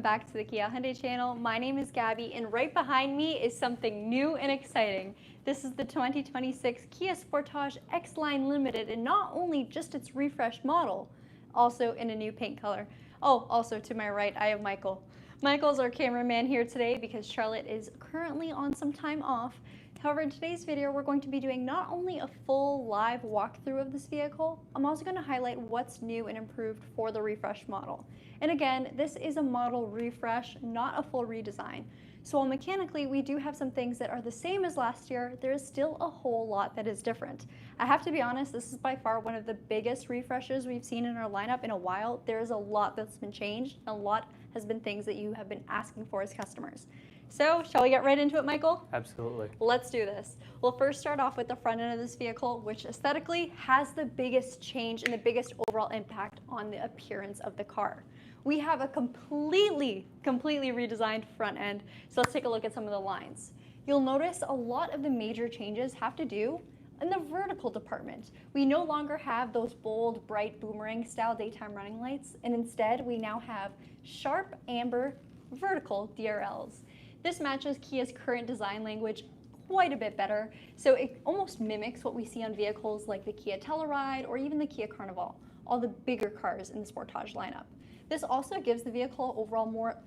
Back to the Kia Hyundai channel. My name is Gabby, and right behind me is something new and exciting. This is the 2026 Kia Sportage X-Line Limited, and not only just its refreshed model, also in a new paint color. Oh, also to my right, I have Michael. Michael's our cameraman here today because Charlotte is currently on some time off. However, in today's video, we're going to be doing not only a full live walkthrough of this vehicle, I'm also going to highlight what's new and improved for the refreshed model. And again, this is a model refresh, not a full redesign. So while mechanically we do have some things that are the same as last year, there is still a whole lot that is different. I have to be honest, this is by far one of the biggest refreshes we've seen in our lineup in a while. There's a lot that's been changed, and a lot has been things that you have been asking for as customers. So, shall we get right into it, Michael? Absolutely. Let's do this. We'll first start off with the front end of this vehicle, which aesthetically has the biggest change and the biggest overall impact on the appearance of the car. We have a completely redesigned front end, so let's take a look at some of the lines. You'll notice a lot of the major changes have to do in the vertical department. We no longer have those bold, bright boomerang style daytime running lights, and instead we now have sharp amber vertical DRLs. This matches Kia's current design language quite a bit better, so it almost mimics what we see on vehicles like the Kia Telluride or even the Kia Carnival, all the bigger cars in the Sportage lineup. This also gives the vehicle overall more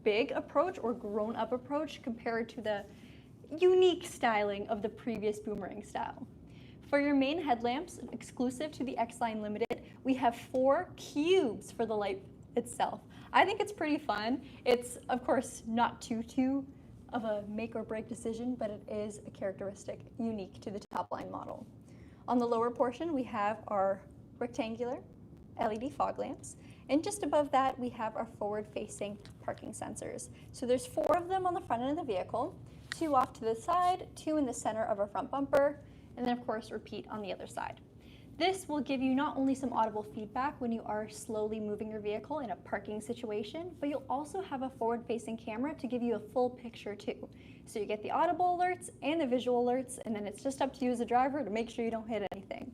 big approach or grown-up approach compared to the unique styling of the previous boomerang style. For your main headlamps, exclusive to the X-Line Limited, we have 4 cubes for the light itself. I think it's pretty fun. It's, of course, not too of a make or break decision, but it is a characteristic unique to the top line model. On the lower portion, we have our rectangular LED fog lamps, and just above that, we have our forward-facing parking sensors. So there's 4 of them on the front end of the vehicle, 2 off to the side, 2 in the center of our front bumper, and then of course repeat on the other side. This will give you not only some audible feedback when you are slowly moving your vehicle in a parking situation, but you'll also have a forward-facing camera to give you a full picture too. So you get the audible alerts and the visual alerts, and then it's just up to you as a driver to make sure you don't hit anything.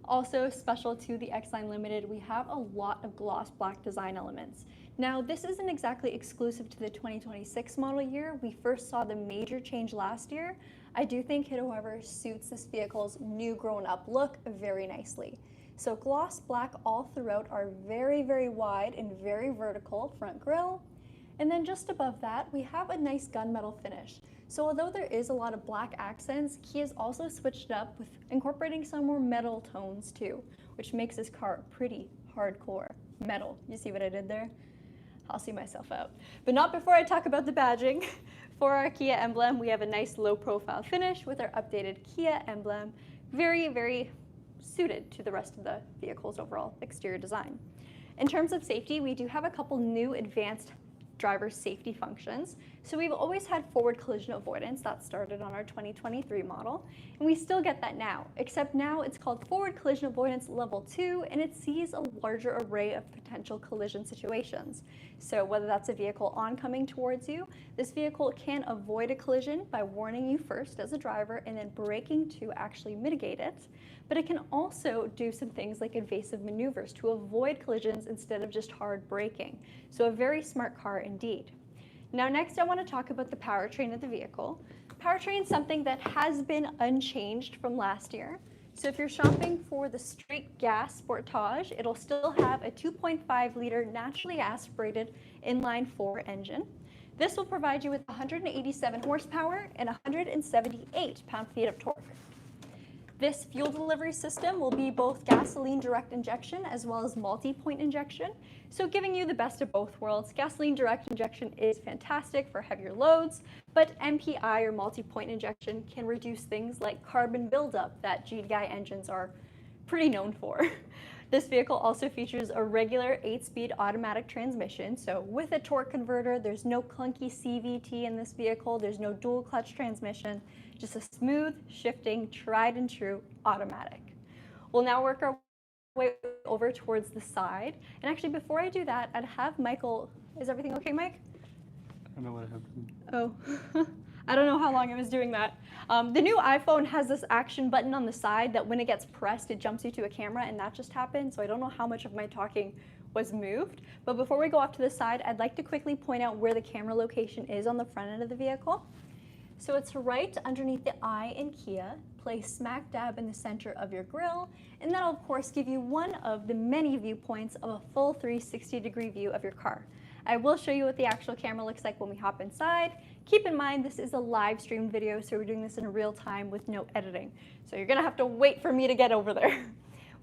Also special to the X-Line Limited, we have a lot of gloss black design elements. Now, this isn't exactly exclusive to the 2026 model year. We first saw the major change last year. I do think it, however, suits this vehicle's new grown-up look very nicely. So gloss black all throughout our very wide and very vertical front grille. And then just above that, we have a nice gunmetal finish. So although there is a lot of black accents, Kia's also switched it up with incorporating some more metal tones too, which makes this car pretty hardcore metal. You see what I did there? I'll see myself out. But not before I talk about the badging. For our Kia emblem, we have a nice low profile finish with our updated Kia emblem, very suited to the rest of the vehicle's overall exterior design. In terms of safety, we do have a couple new advanced driver safety functions. So we've always had forward collision avoidance. That started on our 2023 model, and we still get that now, except now it's called forward collision avoidance level 2, and it sees a larger array of potential collision situations. So whether that's a vehicle oncoming towards you, this vehicle can avoid a collision by warning you first as a driver and then braking to actually mitigate it. But it can also do some things like evasive maneuvers to avoid collisions instead of just hard braking. So a very smart car indeed. Now next I want to talk about the powertrain of the vehicle. Powertrain is something that has been unchanged from last year. So if you're shopping for the straight gas Sportage, it'll still have a 2.5 liter naturally aspirated inline 4 engine. This will provide you with 187 horsepower and 178 pound-feet of torque. This fuel delivery system will be both gasoline direct injection as well as multi-point injection, so giving you the best of both worlds. Gasoline direct injection is fantastic for heavier loads, but MPI or multi-point injection can reduce things like carbon buildup that GDI engines are pretty known for. This vehicle also features a regular 8-speed automatic transmission, so with a torque converter, there's no clunky CVT in this vehicle, there's no dual clutch transmission, just a smooth, shifting, tried and true automatic. We'll now work our way over towards the side, and actually before I do that, I'd have Michael, is everything okay, Mike? I don't know what happened. Oh, I don't know how long I was doing that. The new iPhone has this action button on the side that when it gets pressed, it jumps you to a camera, and that just happened, so I don't know how much of my talking was moved. But before we go off to the side, I'd like to quickly point out where the camera location is on the front end of the vehicle. So it's right underneath the eye in Kia, placed smack dab in the center of your grille, and that'll of course give you one of the many viewpoints of a full 360-degree view of your car. I will show you what the actual camera looks like when we hop inside. Keep in mind this is a live stream video, so we're doing this in real time with no editing. So you're gonna have to wait for me to get over there.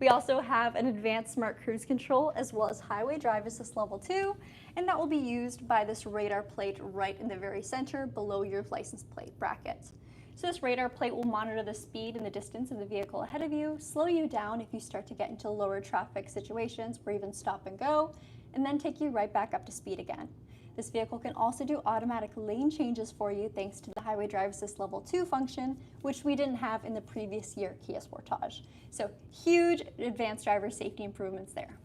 We also have an advanced smart cruise control as well as highway drive assist level 2, and that will be used by this radar plate right in the very center below your license plate bracket. So this radar plate will monitor the speed and the distance of the vehicle ahead of you, slow you down if you start to get into lower traffic situations or even stop and go, and then take you right back up to speed again. This vehicle can also do automatic lane changes for you thanks to the Highway Drive Assist Level 2 function, which we didn't have in the previous year Kia Sportage. So huge advanced driver safety improvements there.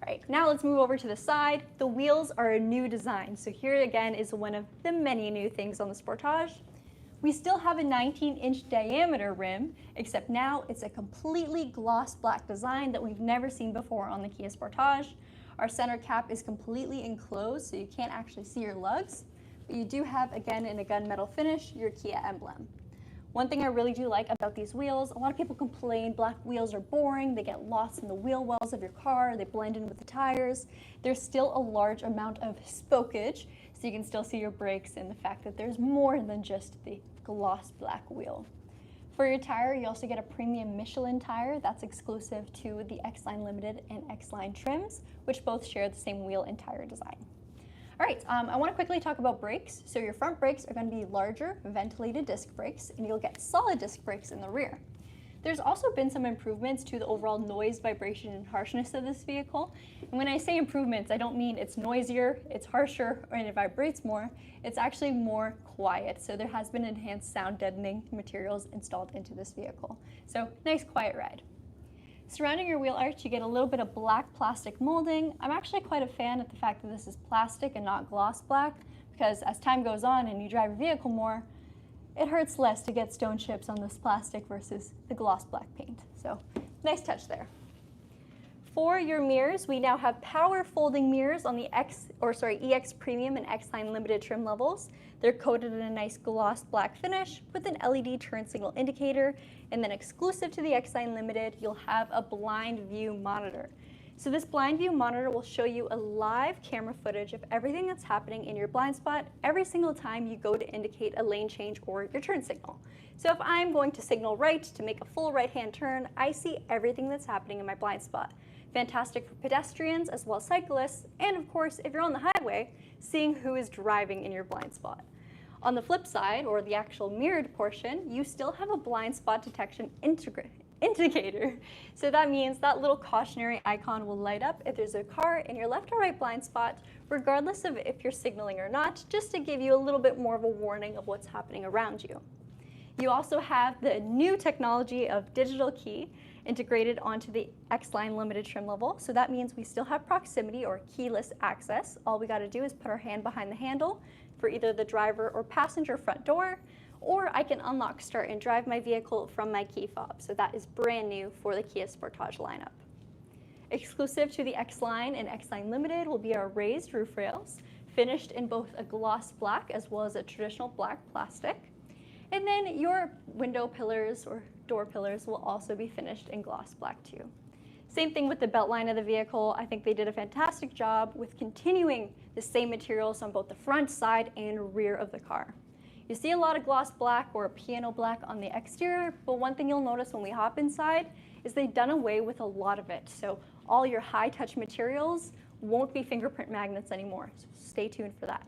All right, now let's move over to the side. The wheels are a new design. So here again is one of the many new things on the Sportage. We still have a 19-inch diameter rim, except now it's a completely gloss black design that we've never seen before on the Kia Sportage. Our center cap is completely enclosed, so you can't actually see your lugs, but you do have, again, in a gunmetal finish, your Kia emblem. One thing I really do like about these wheels, a lot of people complain black wheels are boring, they get lost in the wheel wells of your car, they blend in with the tires. There's still a large amount of spokage, so you can still see your brakes and the fact that there's more than just the gloss black wheel. For your tire, you also get a premium Michelin tire that's exclusive to the X-Line Limited and X-Line trims, which both share the same wheel and tire design. All right, I want to quickly talk about brakes. So your front brakes are going to be larger ventilated disc brakes, and you'll get solid disc brakes in the rear. There's also been some improvements to the overall noise, vibration, and harshness of this vehicle. And when I say improvements, I don't mean it's noisier, it's harsher, or it vibrates more. It's actually more quiet. So there has been enhanced sound deadening materials installed into this vehicle. So nice quiet ride. Surrounding your wheel arch, you get a little bit of black plastic molding. I'm actually quite a fan of the fact that this is plastic and not gloss black, because as time goes on and you drive your vehicle more, it hurts less to get stone chips on this plastic versus the gloss black paint. So nice touch there. For your mirrors, we now have power folding mirrors on the EX Premium and X-Line Limited trim levels. They're coated in a nice gloss black finish with an LED turn signal indicator, and then exclusive to the X-Line Limited, you'll have a blind view monitor. So this blind view monitor will show you a live camera footage of everything that's happening in your blind spot every single time you go to indicate a lane change or your turn signal. So if I'm going to signal right to make a full right-hand turn, I see everything that's happening in my blind spot. Fantastic for pedestrians as well as cyclists, and of course, if you're on the highway, seeing who is driving in your blind spot. On the flip side, or the actual mirrored portion, you still have a blind spot detection indicator. So that means that little cautionary icon will light up if there's a car in your left or right blind spot, regardless of if you're signaling or not, just to give you a little bit more of a warning of what's happening around you. You also have the new technology of digital key integrated onto the X-Line Limited trim level. So that means we still have proximity or keyless access. All we got to do is put our hand behind the handle for either the driver or passenger front door, or I can unlock, start, and drive my vehicle from my key fob. So that is brand new for the Kia Sportage lineup. Exclusive to the X-Line and X-Line Limited will be our raised roof rails, finished in both a gloss black as well as a traditional black plastic. And then your window pillars or door pillars will also be finished in gloss black too. Same thing with the belt line of the vehicle. I think they did a fantastic job with continuing the same materials on both the front, side, and rear of the car. You see a lot of gloss black or piano black on the exterior, but one thing you'll notice when we hop inside is they've done away with a lot of it. So all your high touch materials won't be fingerprint magnets anymore. So stay tuned for that.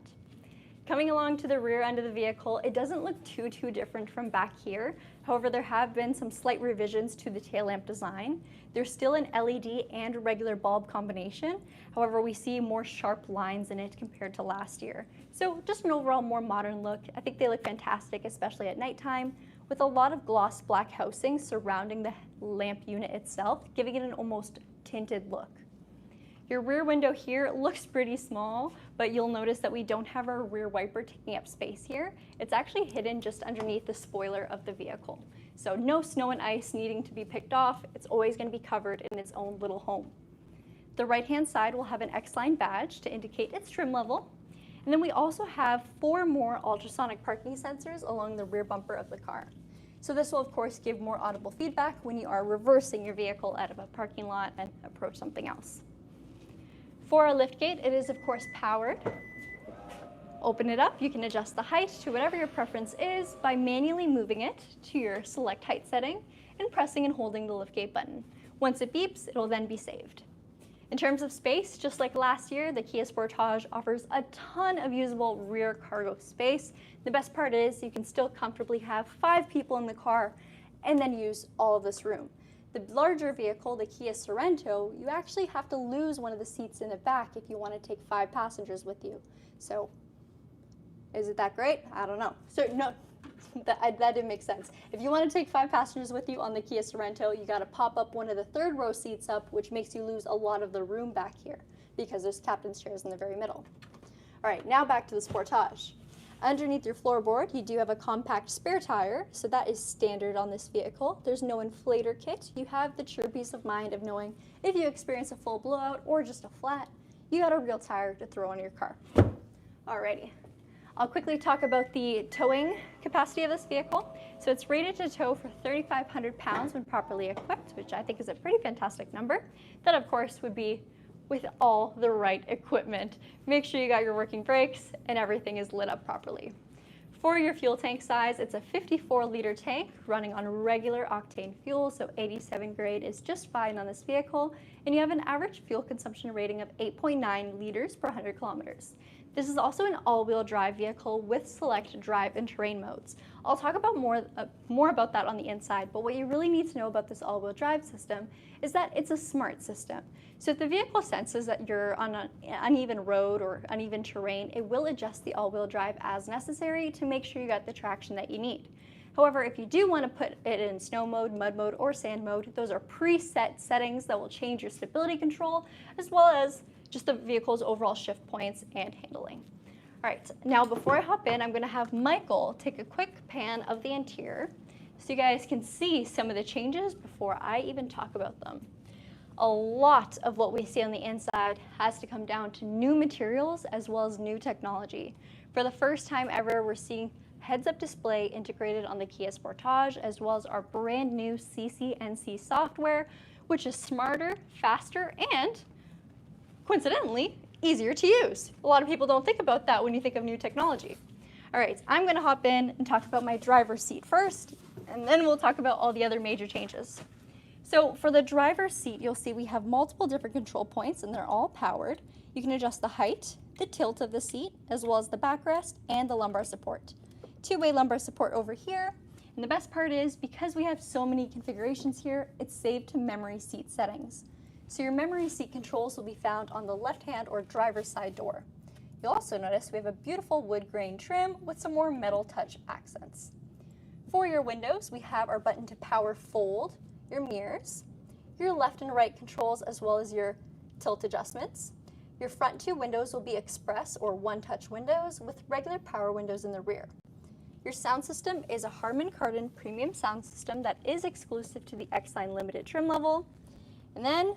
Coming along to the rear end of the vehicle, it doesn't look too different from back here. However, there have been some slight revisions to the tail lamp design. There's still an LED and regular bulb combination. However, we see more sharp lines in it compared to last year. So just an overall more modern look. I think they look fantastic, especially at nighttime, with a lot of gloss black housing surrounding the lamp unit itself, giving it an almost tinted look. Your rear window here looks pretty small, but you'll notice that we don't have our rear wiper taking up space here. It's actually hidden just underneath the spoiler of the vehicle. So no snow and ice needing to be picked off. It's always going to be covered in its own little home. The right-hand side will have an X-line badge to indicate its trim level. And then we also have 4 more ultrasonic parking sensors along the rear bumper of the car. So this will, of course, give more audible feedback when you are reversing your vehicle out of a parking lot and approach something else. For our liftgate, it is, of course, powered. Open it up. You can adjust the height to whatever your preference is by manually moving it to your select height setting and pressing and holding the liftgate button. Once it beeps, it will then be saved. In terms of space, just like last year, the Kia Sportage offers a ton of usable rear cargo space. The best part is you can still comfortably have 5 people in the car and then use all of this room. The larger vehicle, the Kia Sorento, you actually have to lose one of the seats in the back if you want to take 5 passengers with you. So, is it that great? I don't know. So, no, that didn't make sense. If you want to take 5 passengers with you on the Kia Sorento, you got to pop up one of the 3rd row seats up, which makes you lose a lot of the room back here because there's captain's chairs in the very middle. All right, now back to the Sportage. Underneath your floorboard, you do have a compact spare tire, so that is standard on this vehicle. There's no inflator kit. You have the true peace of mind of knowing if you experience a full blowout or just a flat, you got a real tire to throw on your car. Alrighty. I'll quickly talk about the towing capacity of this vehicle. So it's rated to tow for 3,500 pounds when properly equipped, which I think is a pretty fantastic number. That, of course, would be with all the right equipment. Make sure you got your working brakes and everything is lit up properly. For your fuel tank size, it's a 54-liter tank running on regular octane fuel, so 87 grade is just fine on this vehicle, and you have an average fuel consumption rating of 8.9 liters per 100 kilometers. This is also an all-wheel drive vehicle with select drive and terrain modes. I'll talk about more about that on the inside, but what you really need to know about this all-wheel drive system is that it's a smart system. So if the vehicle senses that you're on an uneven road or uneven terrain, it will adjust the all-wheel drive as necessary to make sure you got the traction that you need. However, if you do want to put it in snow mode, mud mode, or sand mode, those are preset settings that will change your stability control as well as just the vehicle's overall shift points and handling. All right, now before I hop in, I'm going to have Michael take a quick pan of the interior so you guys can see some of the changes before I even talk about them. A lot of what we see on the inside has to come down to new materials as well as new technology. For the first time ever, we're seeing heads-up display integrated on the Kia Sportage as well as our brand new CCNC software, which is smarter, faster, and coincidentally, easier to use. A lot of people don't think about that when you think of new technology. All right, I'm going to hop in and talk about my driver's seat first, and then we'll talk about all the other major changes. So for the driver's seat, you'll see we have multiple different control points, and they're all powered. You can adjust the height, the tilt of the seat, as well as the backrest and the lumbar support. 2-way lumbar support over here. And the best part is, because we have so many configurations here, it's saved to memory seat settings. So your memory seat controls will be found on the left-hand or driver's side door. You'll also notice we have a beautiful wood grain trim with some more metal touch accents. For your windows, we have our button to power fold, your mirrors, your left and right controls, as well as your tilt adjustments. Your front 2 windows will be express or one-touch windows with regular power windows in the rear. Your sound system is a Harman Kardon premium sound system that is exclusive to the X-Line limited trim level. And then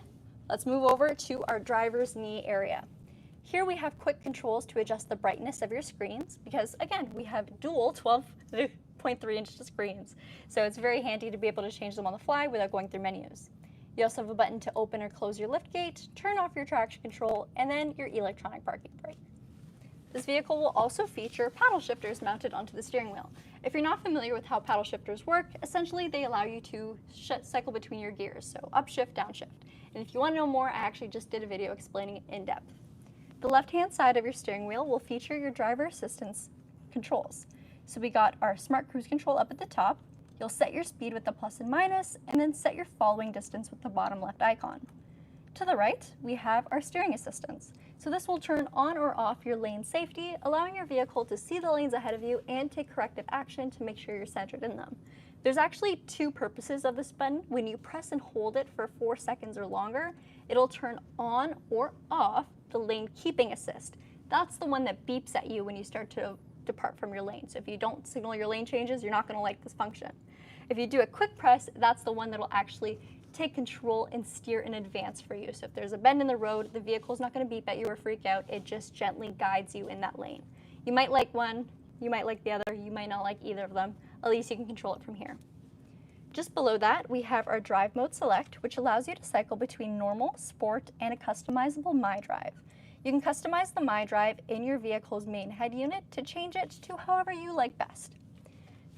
let's move over to our driver's knee area. Here we have quick controls to adjust the brightness of your screens because, again, we have dual 12.3-inch screens. So it's very handy to be able to change them on the fly without going through menus. You also have a button to open or close your liftgate, turn off your traction control, and then your electronic parking brake. This vehicle will also feature paddle shifters mounted onto the steering wheel. If you're not familiar with how paddle shifters work, essentially they allow you to cycle between your gears, so upshift, downshift. And if you want to know more, I actually just did a video explaining it in depth. The left-hand side of your steering wheel will feature your driver assistance controls. So we got our smart cruise control up at the top. You'll set your speed with the plus and minus, and then set your following distance with the bottom left icon. To the right, we have our steering assistance. So this will turn on or off your lane safety, allowing your vehicle to see the lanes ahead of you and take corrective action to make sure you're centered in them. There's actually 2 purposes of this button. When you press and hold it for 4 seconds or longer, it'll turn on or off the lane keeping assist. That's the one that beeps at you when you start to depart from your lane. So if you don't signal your lane changes, you're not going to like this function. If you do a quick press, that's the one that'll actually take control and steer in advance for you. So if there's a bend in the road, the vehicle's not going to beep at you or freak out. It just gently guides you in that lane. You might like one, you might like the other, you might not like either of them. At least you can control it from here. Just below that, we have our drive mode select, which allows you to cycle between normal, sport, and a customizable My Drive. You can customize the My Drive in your vehicle's main head unit to change it to however you like best.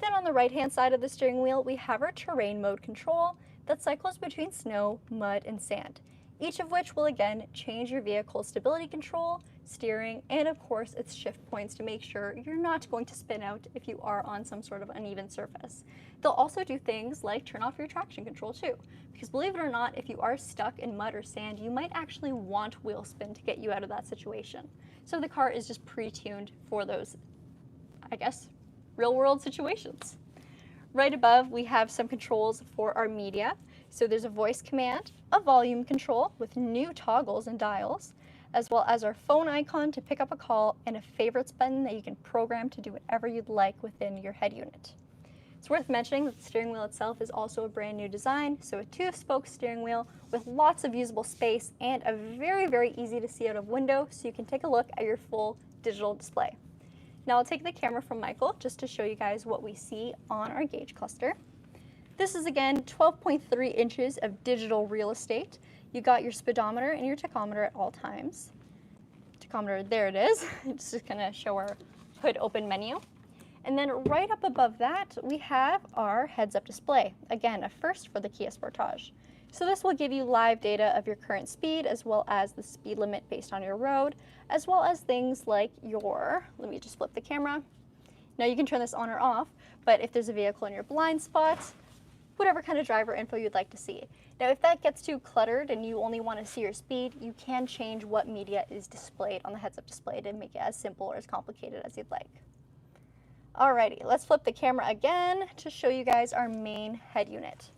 Then on the right-hand side of the steering wheel, we have our terrain mode control that cycles between snow, mud, and sand, each of which will again change your vehicle's stability control, steering, and of course its shift points to make sure you're not going to spin out if you are on some sort of uneven surface. They'll also do things like turn off your traction control too, because believe it or not, if you are stuck in mud or sand, you might actually want wheel spin to get you out of that situation. So the car is just pre-tuned for those, I guess, real-world situations. Right above, we have some controls for our media. So there's a voice command, a volume control with new toggles and dials, as well as our phone icon to pick up a call and a favorites button that you can program to do whatever you'd like within your head unit. It's worth mentioning that the steering wheel itself is also a brand new design, so a 2-spoke steering wheel with lots of usable space and a very, very easy to see out of window so you can take a look at your full digital display. Now I'll take the camera from Michael just to show you guys what we see on our gauge cluster. This is again 12.3 inches of digital real estate. You got your speedometer and your tachometer at all times. Tachometer, there it is. It's just gonna show our hood open menu. And then right up above that, we have our heads-up display. Again, a first for the Kia Sportage. So this will give you live data of your current speed as well as the speed limit based on your road, as well as things like your, let me just flip the camera. Now you can turn this on or off, but if there's a vehicle in your blind spot, whatever kind of driver info you'd like to see. Now if that gets too cluttered and you only want to see your speed, you can change what media is displayed on the heads-up display to make it as simple or as complicated as you'd like. Alrighty, let's flip the camera again to show you guys our main head unit.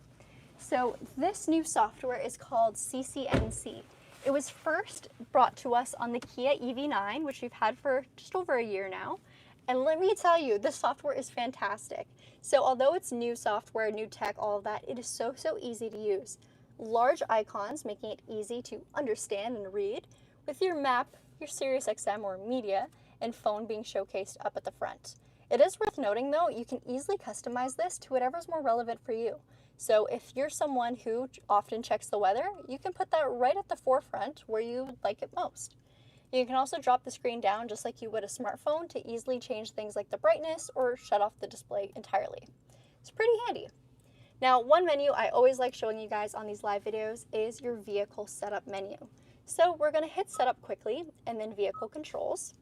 So this new software is called CCNC. It was first brought to us on the Kia EV9, which we've had for just over a year now. And let me tell you, this software is fantastic. So although it's new software, new tech, all of that, it is so easy to use. Large icons making it easy to understand and read, with your map, your SiriusXM or media, and phone being showcased up at the front. It is worth noting though, you can easily customize this to whatever's more relevant for you. So if you're someone who often checks the weather, you can put that right at the forefront where you like it most. You can also drop the screen down just like you would a smartphone to easily change things like the brightness or shut off the display entirely. It's pretty handy. Now, one menu I always like showing you guys on these live videos is your vehicle setup menu. So we're going to hit setup quickly and then vehicle controls.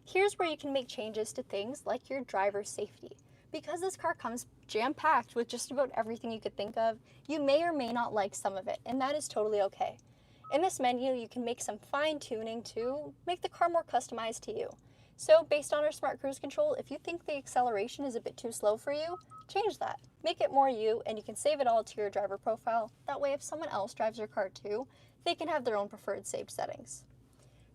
Here's where you can make changes to things like your driver's safety. Because this car comes jam-packed with just about everything you could think of, you may or may not like some of it, and that is totally okay. In this menu, you can make some fine-tuning to make the car more customized to you. So based on our Smart Cruise Control, if you think the acceleration is a bit too slow for you, change that. Make it more you, and you can save it all to your driver profile. That way, if someone else drives your car too, they can have their own preferred saved settings.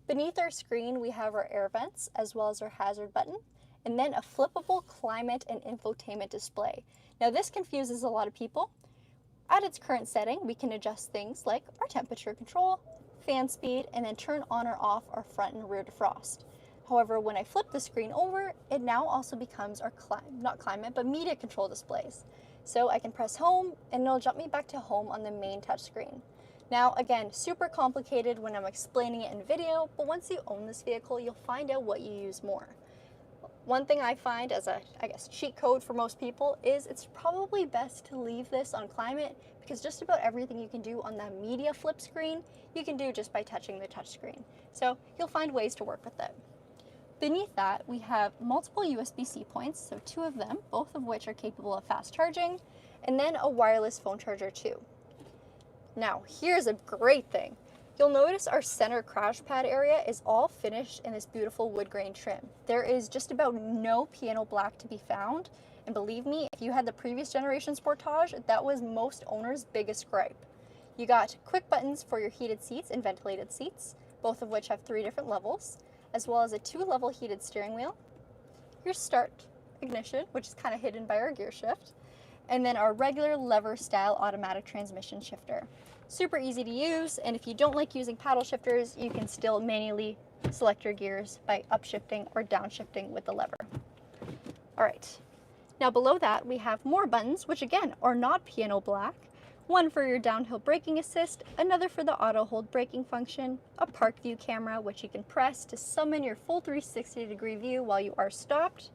Beneath our screen, we have our air vents, as well as our hazard button, and then a flippable climate and infotainment display. Now this confuses a lot of people. At its current setting, we can adjust things like our temperature control, fan speed, and then turn on or off our front and rear defrost. However, when I flip the screen over, it now also becomes our media control displays. So I can press home and it'll jump me back to home on the main touchscreen. Now again, super complicated when I'm explaining it in video, but once you own this vehicle, you'll find out what you use more. One thing I find as a, cheat code for most people is it's probably best to leave this on climate because just about everything you can do on that media flip screen, you can do just by touching the touchscreen. So you'll find ways to work with it. Beneath that, we have multiple USB-C points, so 2 of them, both of which are capable of fast charging, and then a wireless phone charger too. Now, here's a great thing. You'll notice our center crash pad area is all finished in this beautiful wood grain trim. There is just about no piano black to be found, and believe me, if you had the previous generation Sportage, that was most owners' biggest gripe. You got quick buttons for your heated seats and ventilated seats, both of which have 3 different levels, as well as a 2-level heated steering wheel, your start ignition, which is kind of hidden by our gear shift, and then our regular lever style automatic transmission shifter. Super easy to use, and if you don't like using paddle shifters, you can still manually select your gears by upshifting or downshifting with the lever. All right, now below that we have more buttons, which again are not piano black. One for your downhill braking assist, another for the auto hold braking function, a park view camera, which you can press to summon your full 360-degree view while you are stopped.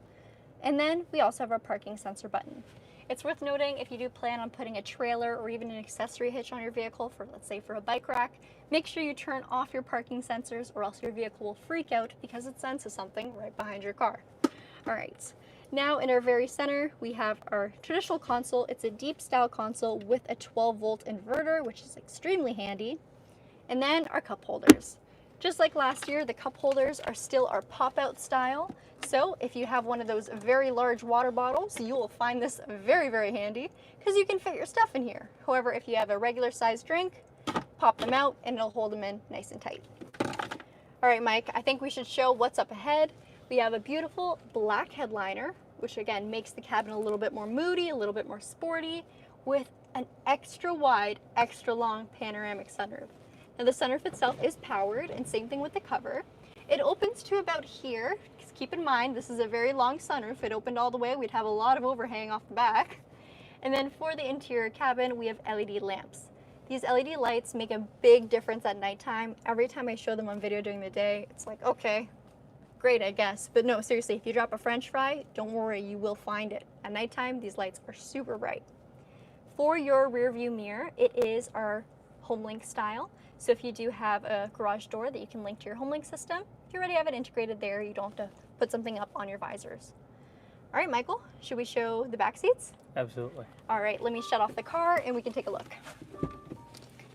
And then we also have our parking sensor button. It's worth noting, if you do plan on putting a trailer or even an accessory hitch on your vehicle for, let's say, for a bike rack, make sure you turn off your parking sensors or else your vehicle will freak out because it senses something right behind your car. All right. Now in our very center, we have our traditional console. It's a deep style console with a 12-volt inverter, which is extremely handy. And then our cup holders. Just like last year, the cup holders are still our pop-out style. So if you have one of those very large water bottles, you will find this very, very handy because you can fit your stuff in here. However, if you have a regular sized drink, pop them out and it'll hold them in nice and tight. All right, Mike, I think we should show what's up ahead. We have a beautiful black headliner, which again makes the cabin a little bit more moody, a little bit more sporty, with an extra wide, extra long panoramic sunroof. Now the sunroof itself is powered, and same thing with the cover. It opens to about here. Just keep in mind, this is a very long sunroof. If it opened all the way, we'd have a lot of overhang off the back. And then for the interior cabin, we have LED lamps. These LED lights make a big difference at nighttime. Every time I show them on video during the day, it's like, okay, great, I guess. But no, seriously, if you drop a French fry, don't worry, you will find it. At nighttime, these lights are super bright. For your rear view mirror, it is our HomeLink style. So if you do have a garage door that you can link to your HomeLink system, if you already have it integrated there, you don't have to put something up on your visors. All right, Michael, should we show the back seats? Absolutely. All right, let me shut off the car and we can take a look.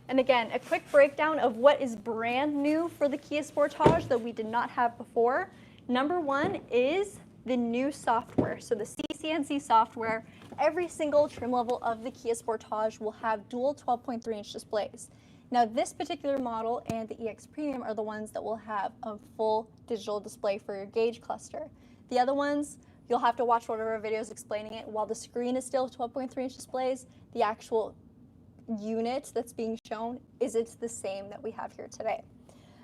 And again, a quick breakdown of what is brand new for the Kia Sportage that we did not have before. Number one is the new software. So the CCNC software, every single trim level of the Kia Sportage will have dual 12.3-inch displays. Now this particular model and the EX Premium are the ones that will have a full digital display for your gauge cluster. The other ones, you'll have to watch one of our videos explaining it. While the screen is still 12.3-inch displays, the actual unit that's being shown isn't the same that we have here today.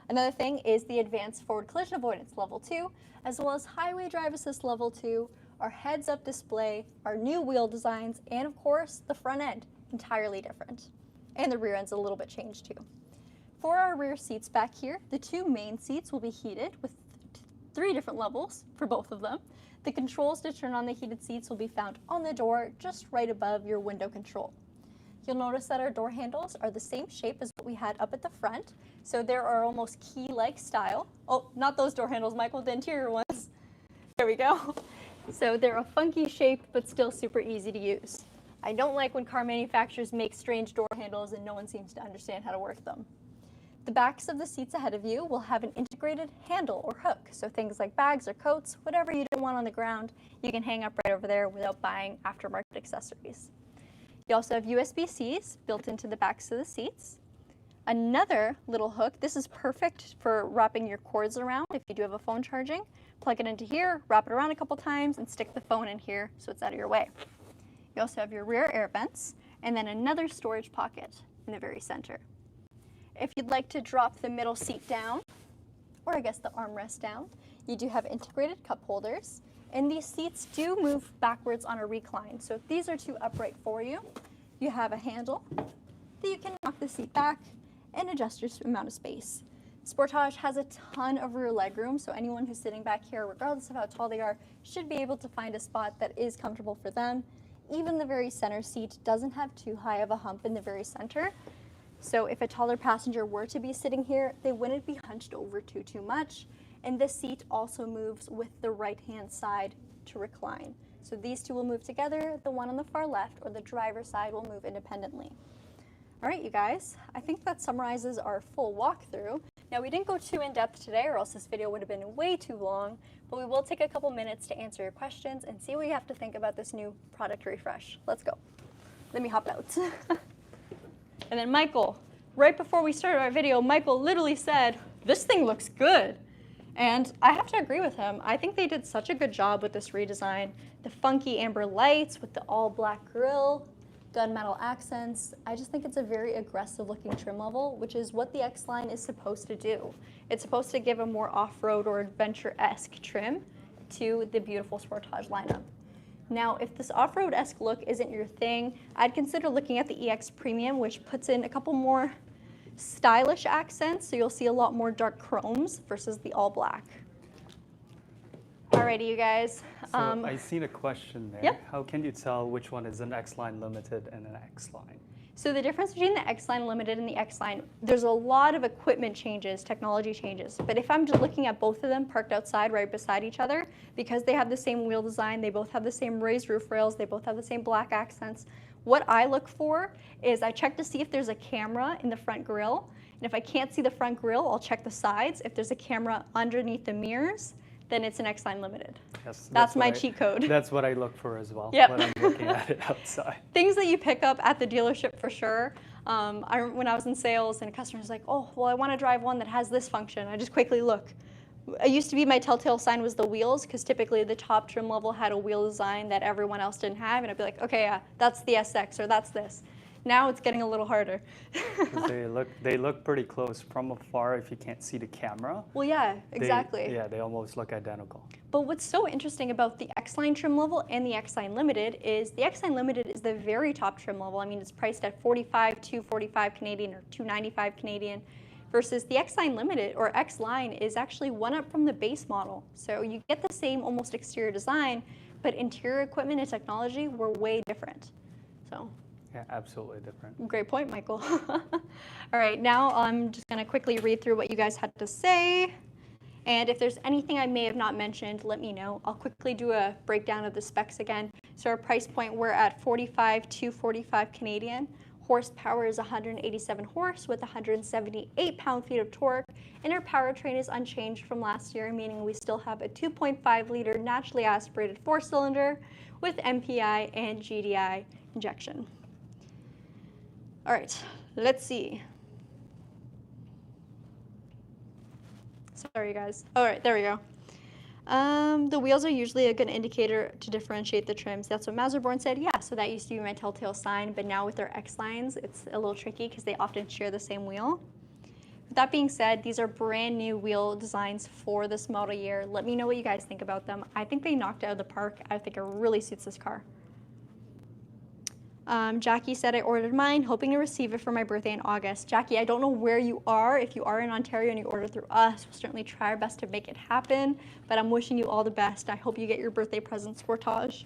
Another thing is the advanced forward collision avoidance level 2, as well as highway drive assist level 2, our heads-up display, our new wheel designs, and of course the front end, entirely different. And the rear end's a little bit changed too. For our rear seats back here, the two main seats will be heated with 3 different levels for both of them. The controls to turn on the heated seats will be found on the door just right above your window control. You'll notice that our door handles are the same shape as what we had up at the front, so there are almost key-like style. Oh, not those door handles, Michael, the interior ones. There we go. So they're a funky shape, but still super easy to use. I don't like when car manufacturers make strange door handles and no one seems to understand how to work them. The backs of the seats ahead of you will have an integrated handle or hook, so things like bags or coats, whatever you don't want on the ground, you can hang up right over there without buying aftermarket accessories. You also have USB-Cs built into the backs of the seats. Another little hook, this is perfect for wrapping your cords around if you do have a phone charging. Plug it into here, wrap it around a couple times, and stick the phone in here so it's out of your way. You also have your rear air vents, and then another storage pocket in the very center. If you'd like to drop the middle seat down, or I guess the armrest down, you do have integrated cup holders, and these seats do move backwards on a recline. So if these are too upright for you, you have a handle that you can knock the seat back and adjust your amount of space. Sportage has a ton of rear legroom, so anyone who's sitting back here, regardless of how tall they are, should be able to find a spot that is comfortable for them. Even the very center seat doesn't have too high of a hump in the very center. So if a taller passenger were to be sitting here, they wouldn't be hunched over too much. And this seat also moves with the right-hand side to recline. So these two will move together, the one on the far left or the driver's side will move independently. All right, you guys, I think that summarizes our full walkthrough. Now we didn't go too in-depth today or else this video would have been way too long, but we will take a couple minutes to answer your questions and see what you have to think about this new product refresh. Let's go. Let me hop out. And then Michael, right before we started our video, Michael literally said, "This thing looks good." And I have to agree with him. I think they did such a good job with this redesign. The funky amber lights with the all black grille, gunmetal accents. I just think it's a very aggressive looking trim level, which is what the X-Line is supposed to do. It's supposed to give a more off-road or adventure-esque trim to the beautiful Sportage lineup. Now, if this off-road-esque look isn't your thing, I'd consider looking at the EX Premium, which puts in a couple more stylish accents, so you'll see a lot more dark chromes versus the all black. Alrighty, you guys. So I seen a question there. Yep. How can you tell which one is an X-Line Limited and an X-Line? So the difference between the X-Line Limited and the X-Line, there's a lot of equipment changes, technology changes. But if I'm just looking at both of them parked outside right beside each other, because they have the same wheel design, they both have the same raised roof rails, they both have the same black accents, what I look for is I check to see if there's a camera in the front grille. And if I can't see the front grille, I'll check the sides. If there's a camera underneath the mirrors, then it's an X-Line Limited. Yes, That's my cheat code. That's what I look for as well Yep. when I'm looking at it outside. Things that you pick up at the dealership for sure. When I was in sales and a customer's like, oh, well, I want to drive one that has this function. I just quickly look. It used to be my telltale sign was the wheels, because typically the top trim level had a wheel design that everyone else didn't have, and I'd be like, okay, yeah, that's the SX or that's this. Now it's getting a little harder. 'Cause they look pretty close from afar if you can't see the camera. Well, yeah, exactly. They almost look identical. But what's so interesting about the X-Line trim level and the X-Line Limited is the X-Line Limited is the very top trim level. I mean, it's priced at 245 Canadian or 295 Canadian, versus the X-Line Limited or X-Line is actually one up from the base model. So you get the same almost exterior design, but interior equipment and technology were way different. So. Yeah, absolutely different. Great point, Michael. All right, now I'm just going to quickly read through what you guys had to say. And if there's anything I may have not mentioned, let me know. I'll quickly do a breakdown of the specs again. So our price point, we're at 245 Canadian. Horsepower is 187 horse with 178 pound-feet of torque. And our powertrain is unchanged from last year, meaning we still have a 2.5-liter naturally aspirated four-cylinder with MPI and GDI injection. All right, let's see. Sorry, guys. All right, there we go. The wheels are usually a good indicator to differentiate the trims. That's what Mazerborn said. Yeah, so that used to be my telltale sign, but now with their X-Lines, it's a little tricky because they often share the same wheel. With that being said, these are brand new wheel designs for this model year. Let me know what you guys think about them. I think they knocked it out of the park. I think it really suits this car. Jackie said, I ordered mine, hoping to receive it for my birthday in August. Jackie, I don't know where you are. If you are in Ontario and you order through us, we'll certainly try our best to make it happen, but I'm wishing you all the best. I hope you get your birthday present, Sportage.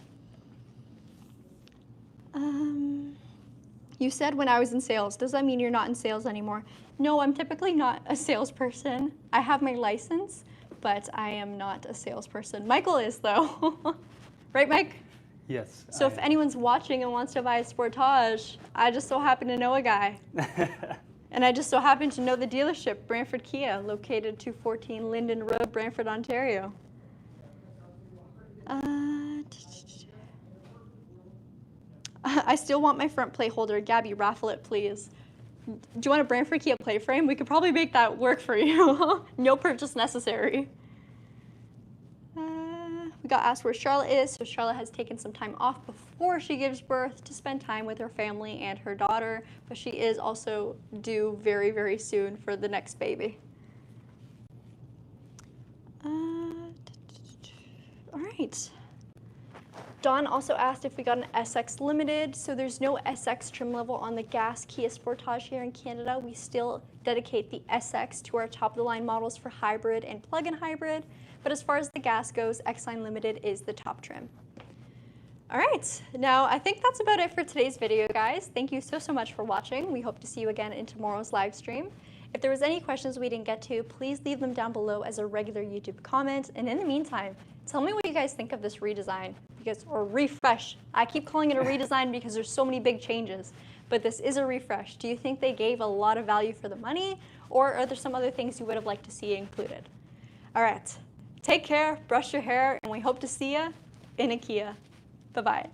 You said when I was in sales. Does that mean you're not in sales anymore? No, I'm typically not a salesperson. I have my license, but I am not a salesperson. Michael is, though. Right, Mike? Yes. So if anyone's watching and wants to buy a Sportage, I just so happen to know a guy. And I just so happen to know the dealership, Brantford Kia, located 214 Linden Road, Brantford, Ontario. I still want my front plate holder. Gabby, raffle it, please. Do you want a Brantford Kia plate frame? We could probably make that work for you. No purchase necessary. We got asked where Charlotte is, so Charlotte has taken some time off before she gives birth to spend time with her family and her daughter, but she is also due very, very soon for the next baby. All right. Dawn also asked if we got an SX Limited, so there's no SX trim level on the gas Kia Sportage here in Canada. We still dedicate the SX to our top-of-the-line models for hybrid and plug-in hybrid. But as far as the gas goes, X-Line Limited is the top trim. All right, now I think that's about it for today's video, guys. Thank you so much for watching. We hope to see you again in tomorrow's live stream. If there was any questions we didn't get to, please leave them down below as a regular YouTube comment. And in the meantime, tell me what you guys think of this redesign, or refresh. I keep calling it a redesign because there's so many big changes, but this is a refresh. Do you think they gave a lot of value for the money, or are there some other things you would have liked to see included? All right. Take care, brush your hair, and we hope to see you in a Kia. Bye-bye.